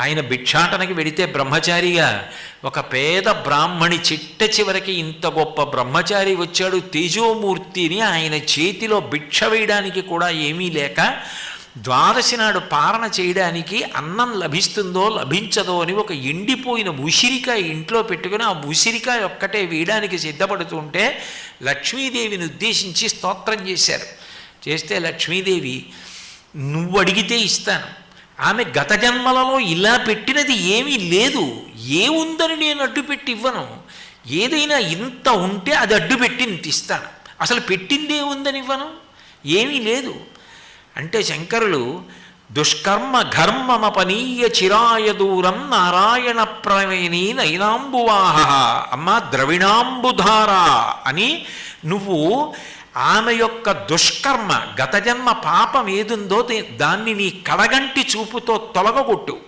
ఆయన భిక్షాటనకి వెడితే బ్రహ్మచారిగా ఒక పేద బ్రాహ్మణి చిట్ట చివరికి ఇంత గొప్ప బ్రహ్మచారి వచ్చాడు తేజోమూర్తిని ఆయన చేతిలో భిక్ష వేయడానికి కూడా ఏమీ లేక ద్వాదశి నాడు పారణ చేయడానికి అన్నం లభిస్తుందో లభించదో అని ఒక ఎండిపోయిన ఉసిరికాయ ఇంట్లో పెట్టుకుని ఆ ఉసిరికాయ ఒక్కటే వేయడానికి సిద్ధపడుతుంటే లక్ష్మీదేవిని ఉద్దేశించి స్తోత్రం చేశారు. చేస్తే లక్ష్మీదేవి నువ్వు అడిగితే ఇస్తాను, ఆమె గత జన్మలలో ఇలా పెట్టినది ఏమీ లేదు, ఏముందని నేను అడ్డుపెట్టి ఇవ్వను, ఏదైనా ఇంత ఉంటే అది అడ్డుపెట్టి ఇంత ఇస్తాను, అసలు పెట్టిందే ఉందని ఇవ్వను, ఏమీ లేదు అంటే శంకరులు దుష్కర్మ ఘర్మమపనీయ చిరాయ దూరం నారాయణ ప్రవేణి నైనాంబువాహ అమ్మ ద్రవిణాంబుధార అని నువ్వు ఆమె యొక్క దుష్కర్మ గత జన్మ పాపం ఏదుందో దాన్ని నీ కడగంటి చూపుతో తొలగొట్టు.